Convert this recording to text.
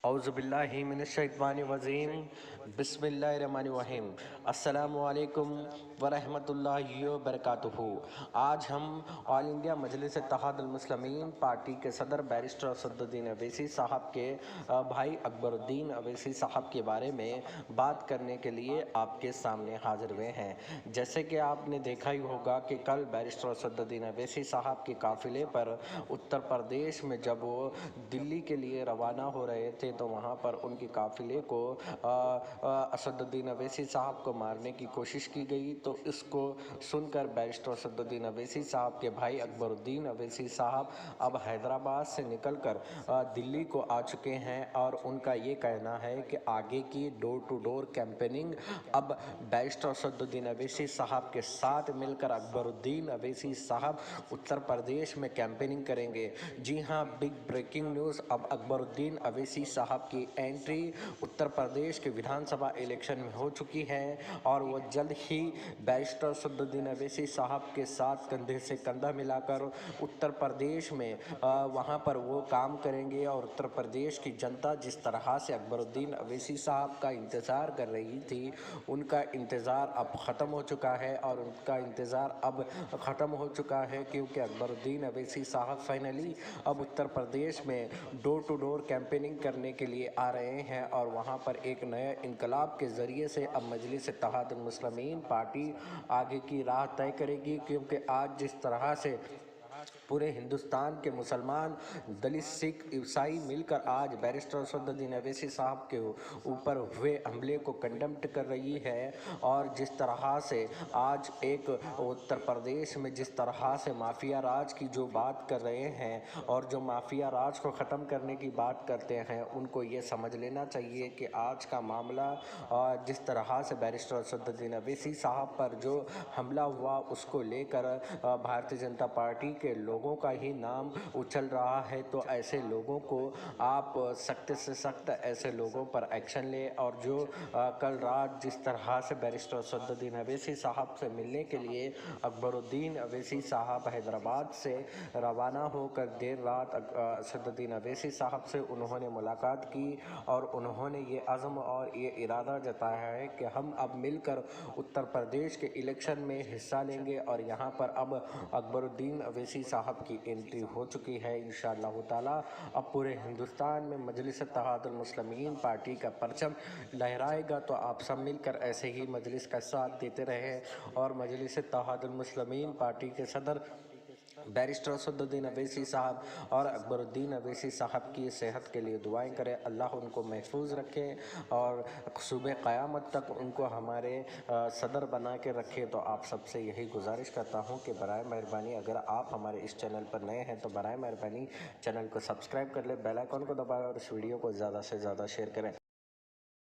اعوذ باللہ من الشیطان الرجیم بسم اللہ الرحمن الرحیم السلام علیکم ورحمۃ اللہ وبرکاتہ۔ آج ہم آل انڈیا مجلس اتحاد المسلمین پارٹی کے صدر بیرسٹر اسد الدین اویسی صاحب کے بھائی اکبر الدین اویسی صاحب کے بارے میں بات کرنے کے لیے آپ کے سامنے حاضر ہوئے ہیں۔ جیسے کہ آپ نے دیکھا ہی ہوگا کہ کل بیرسٹر اسد الدین اویسی صاحب کے قافلے پر اتر پردیش میں جب وہ دلی کے لیے روانہ ہو رہے تھے تو وہاں پر ان کے قافلے کو اسد الدین اویسی صاحب کو مارنے کی کوشش کی گئی، تو اس کو سن کر بیرسٹر اسد الدین اویسی صاحب کے بھائی اکبر الدین اویسی صاحب اب حیدرآباد سے نکل کر دلی کو آ چکے ہیں، اور ان کا یہ کہنا ہے کہ آگے کی ڈور ٹو ڈور کیمپیننگ اب بیرسٹر اسد الدین اویسی صاحب کے ساتھ مل کر اکبر الدین اویسی صاحب اتر پردیش میں کیمپیننگ کریں گے۔ جی ہاں، بگ بریکنگ نیوز، اب اکبر الدین اویسی صاحب کی انٹری اتر پردیش کے ویدھان سبھا الیکشن میں ہو چکی ہے، اور وہ جلد ہی بیرسٹر اسد الدین اویسی صاحب کے ساتھ کندھے سے کندھا ملا کر اتر پردیش میں وہاں پر وہ کام کریں گے، اور اتر پردیش کی جنتا جس طرح سے اکبر الدین اویسی صاحب کا انتظار کر رہی تھی، ان کا انتظار اب ختم ہو چکا ہے، اور ان کا انتظار اب ختم ہو چکا ہے کیونکہ اکبر الدین اویسی صاحب فائنلی اب اتر پردیش میں ڈور ٹو ڈور کیمپیننگ کرنے کے لیے آ رہے ہیں، اور وہاں پر ایک نئے انقلاب کے ذریعے سے اب مجلس اتحاد المسلمین پارٹی آگے کی راہ طے کرے گی، کیونکہ آج جس طرح سے پورے ہندوستان کے مسلمان، دلت، سکھ، عیسائی مل کر آج بیرسٹر اسد الدین اویسی صاحب کے اوپر ہوئے حملے کو کنڈمٹ کر رہی ہے، اور جس طرح سے آج ایک اتر پردیش میں جس طرح سے مافیا راج کی جو بات کر رہے ہیں، اور جو مافیا راج کو ختم کرنے کی بات کرتے ہیں، ان کو یہ سمجھ لینا چاہیے کہ آج کا معاملہ جس طرح سے بیرسٹر اسد الدین اویسی صاحب پر جو حملہ ہوا، اس کو لے کر بھارتیہ جنتا پارٹی کے لوگوں کا ہی نام اچھل رہا ہے، تو ایسے لوگوں کو آپ سخت سے سخت ایسے لوگوں پر ایکشن لیں، اور جو کل رات جس طرح سے بیرسٹر اسد الدین اویسی صاحب سے ملنے کے لیے اکبر الدین اویسی صاحب حیدرآباد سے روانہ ہو کر دیر رات اسد الدین اویسی صاحب سے انہوں نے ملاقات کی، اور انہوں نے یہ عزم اور یہ ارادہ جتایا ہے کہ ہم اب مل کر اتر پردیش کے الیکشن میں حصہ لیں گے، اور یہاں پر اب اکبر الدین اویسی صاحب کی انٹری ہو چکی ہے۔ انشاءاللہ تعالی اب پورے ہندوستان میں مجلس اتحاد المسلمین پارٹی کا پرچم لہرائے گا، تو آپ سب مل کر ایسے ہی مجلس کا ساتھ دیتے رہیں، اور مجلس اتحاد المسلمین پارٹی کے صدر بیرسٹر اسد الدین اویسی صاحب اور اکبر الدین اویسی صاحب کی صحت کے لیے دعائیں کریں، اللہ ان کو محفوظ رکھے اور صبح قیامت تک ان کو ہمارے صدر بنا کے رکھے۔ تو آپ سب سے یہی گزارش کرتا ہوں کہ برائے مہربانی اگر آپ ہمارے اس چینل پر نئے ہیں تو برائے مہربانی چینل کو سبسکرائب کر لیں، بیل آئیکن کو دبائیں، اور اس ویڈیو کو زیادہ سے زیادہ شیئر کریں۔